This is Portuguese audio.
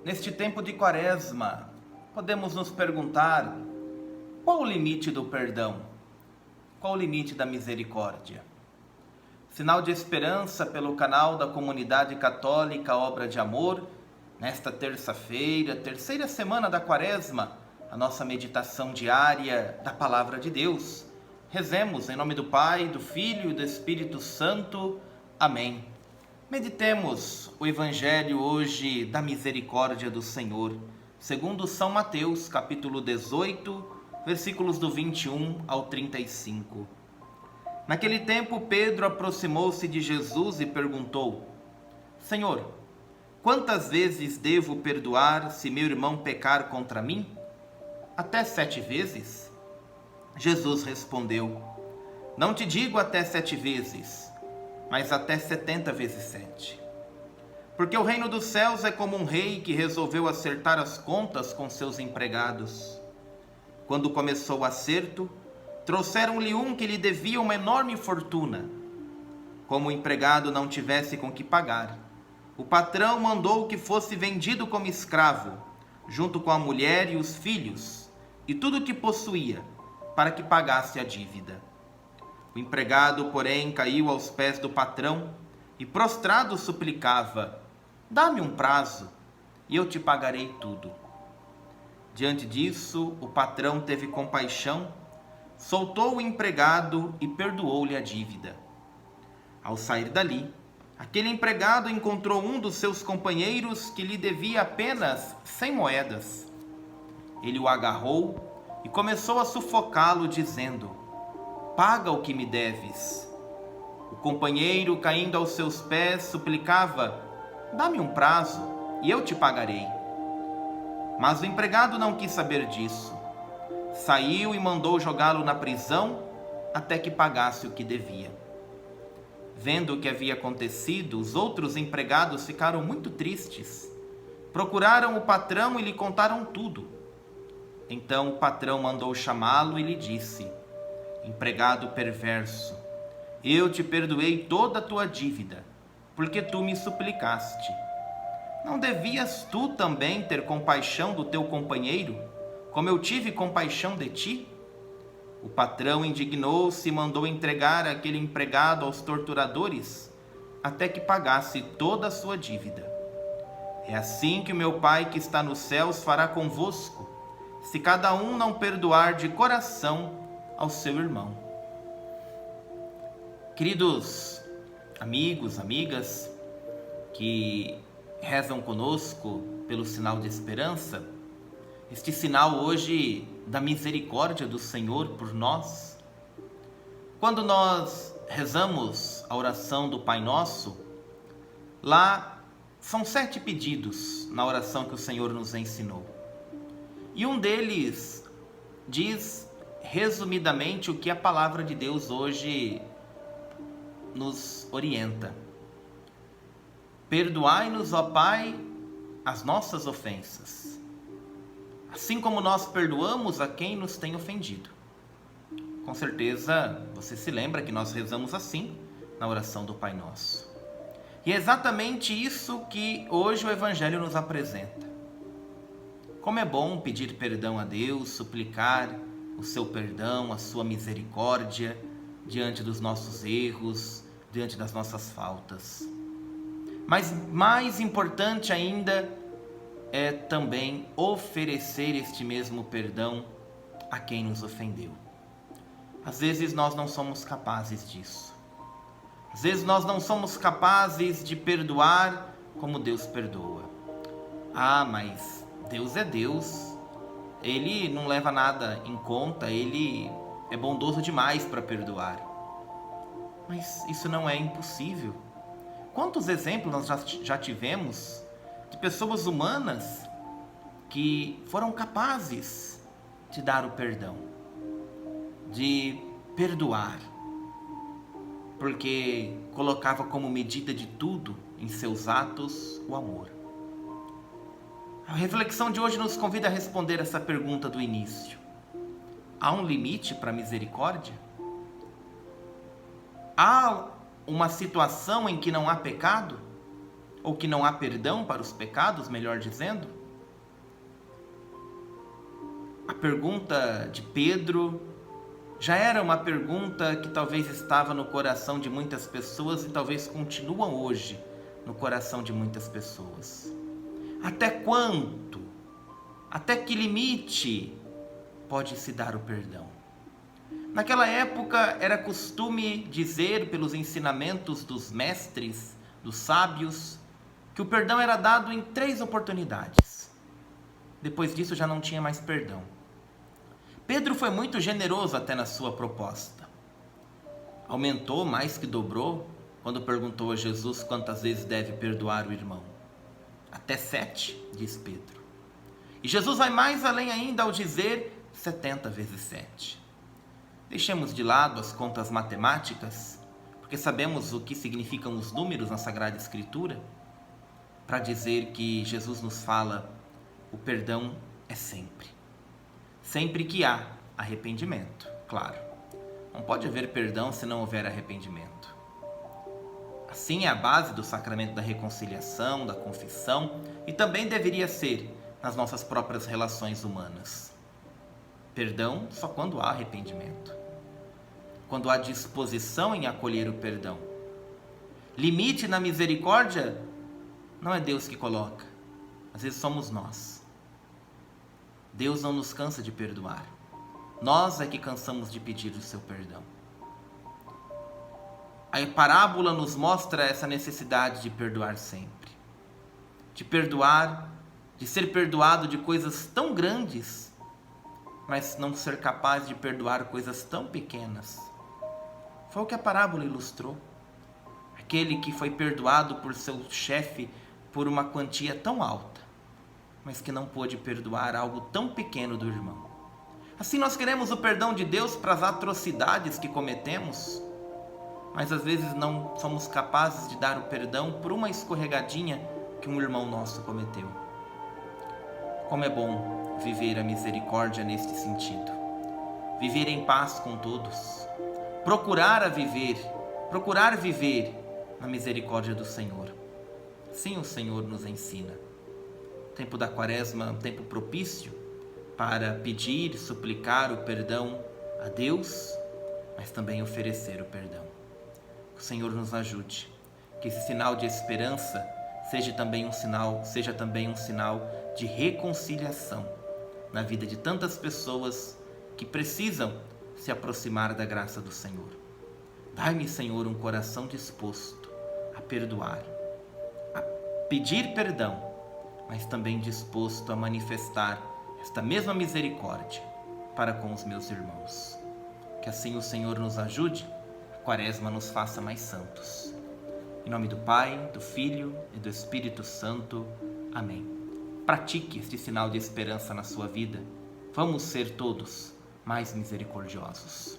Neste tempo de Quaresma, podemos nos perguntar: qual o limite do perdão? Qual o limite da misericórdia? Sinal de esperança pelo canal da Comunidade Católica Obra de Amor, nesta terça-feira, terceira semana da Quaresma, a nossa meditação diária da Palavra de Deus. Rezemos em nome do Pai, do Filho e do Espírito Santo. Amém. Meditemos o Evangelho hoje da misericórdia do Senhor, segundo São Mateus, capítulo 18, versículos do 21 ao 35. Naquele tempo, Pedro aproximou-se de Jesus e perguntou: Senhor, quantas vezes devo perdoar se meu irmão pecar contra mim? Até 7 vezes? Jesus respondeu: Não te digo até 7 vezes, mas até 70 vezes 7. Porque o reino dos céus é como um rei que resolveu acertar as contas com seus empregados. Quando começou o acerto, trouxeram-lhe um que lhe devia uma enorme fortuna. Como o empregado não tivesse com que pagar, o patrão mandou que fosse vendido como escravo, junto com a mulher e os filhos, e tudo o que possuía, para que pagasse a dívida. O empregado, porém, caiu aos pés do patrão e, prostrado, suplicava: Dá-me um prazo, e eu te pagarei tudo. Diante disso, o patrão teve compaixão, soltou o empregado e perdoou-lhe a dívida. Ao sair dali, aquele empregado encontrou um dos seus companheiros que lhe devia apenas 100 moedas. Ele o agarrou e começou a sufocá-lo, dizendo: Paga o que me deves. O companheiro, caindo aos seus pés, suplicava: Dá-me um prazo, e eu te pagarei. Mas o empregado não quis saber disso. Saiu e mandou jogá-lo na prisão até que pagasse o que devia. Vendo o que havia acontecido, os outros empregados ficaram muito tristes. Procuraram o patrão e lhe contaram tudo. Então o patrão mandou chamá-lo e lhe disse: Empregado perverso, eu te perdoei toda a tua dívida, porque tu me suplicaste. Não devias tu também ter compaixão do teu companheiro, como eu tive compaixão de ti? O patrão indignou-se e mandou entregar aquele empregado aos torturadores, até que pagasse toda a sua dívida. É assim que o meu Pai que está nos céus fará convosco, se cada um não perdoar de coração ao seu irmão. Queridos amigos, amigas que rezam conosco pelo sinal de esperança, este sinal hoje da misericórdia do Senhor por nós. Quando nós rezamos a oração do Pai Nosso, lá são 7 pedidos na oração que o Senhor nos ensinou. E um deles diz resumidamente o que a palavra de Deus hoje nos orienta. Perdoai-nos, ó Pai, as nossas ofensas, assim como nós perdoamos a quem nos tem ofendido. Com certeza você se lembra que nós rezamos assim na oração do Pai Nosso. E é exatamente isso que hoje o Evangelho nos apresenta. Como é bom pedir perdão a Deus, suplicar o seu perdão, a sua misericórdia diante dos nossos erros, diante das nossas faltas. Mas mais importante ainda é também oferecer este mesmo perdão a quem nos ofendeu. Às vezes nós não somos capazes disso. Às vezes nós não somos capazes de perdoar como Deus perdoa. Ah, mas Deus é Deus. Ele não leva nada em conta, Ele é bondoso demais para perdoar. Mas isso não é impossível. Quantos exemplos nós já tivemos de pessoas humanas que foram capazes de dar o perdão, de perdoar, porque colocava como medida de tudo em seus atos o amor. A reflexão de hoje nos convida a responder essa pergunta do início. Há um limite para a misericórdia? Há uma situação em que não há pecado? ou que não há perdão para os pecados, melhor dizendo? A pergunta de Pedro já era uma pergunta que talvez estava no coração de muitas pessoas e talvez continua hoje no coração de muitas pessoas. Até quanto? Até que limite pode se dar o perdão? Naquela época era costume dizer pelos ensinamentos dos mestres, dos sábios, que o perdão era dado em 3 oportunidades. Depois disso já não tinha mais perdão. Pedro foi muito generoso até na sua proposta. Aumentou mais que dobrou quando perguntou a Jesus quantas vezes deve perdoar o irmão. Até 7, diz Pedro. E Jesus vai mais além ainda ao dizer 70 vezes 7. Deixemos de lado as contas matemáticas, porque sabemos o que significam os números na Sagrada Escritura, para dizer que Jesus nos fala: o perdão é sempre. Sempre que há arrependimento, claro. Não pode haver perdão se não houver arrependimento. Assim é a base do sacramento da reconciliação, da confissão, e também deveria ser nas nossas próprias relações humanas. Perdão só quando há arrependimento. Quando há disposição em acolher o perdão. Limite na misericórdia não é Deus que coloca, às vezes somos nós. Deus não nos cansa de perdoar. Nós é que cansamos de pedir o seu perdão. A parábola nos mostra essa necessidade de perdoar sempre. De perdoar, de ser perdoado de coisas tão grandes, mas não ser capaz de perdoar coisas tão pequenas. Foi o que a parábola ilustrou. Aquele que foi perdoado por seu chefe por uma quantia tão alta, mas que não pôde perdoar algo tão pequeno do irmão. Assim nós queremos o perdão de Deus para as atrocidades que cometemos, mas às vezes não somos capazes de dar o perdão por uma escorregadinha que um irmão nosso cometeu. Como é bom viver a misericórdia neste sentido. Viver em paz com todos. Procurar viver na misericórdia do Senhor. Sim, o Senhor nos ensina. O tempo da Quaresma é um tempo propício para pedir e suplicar o perdão a Deus, mas também oferecer o perdão. Que o Senhor nos ajude, que esse sinal de esperança seja também um sinal de reconciliação na vida de tantas pessoas que precisam se aproximar da graça do Senhor. Dai-me, Senhor, um coração disposto a perdoar, a pedir perdão, mas também disposto a manifestar esta mesma misericórdia para com os meus irmãos. Que assim o Senhor nos ajude, a Quaresma nos faça mais santos. Em nome do Pai, do Filho e do Espírito Santo. Amém. Pratique este sinal de esperança na sua vida. Vamos ser todos mais misericordiosos.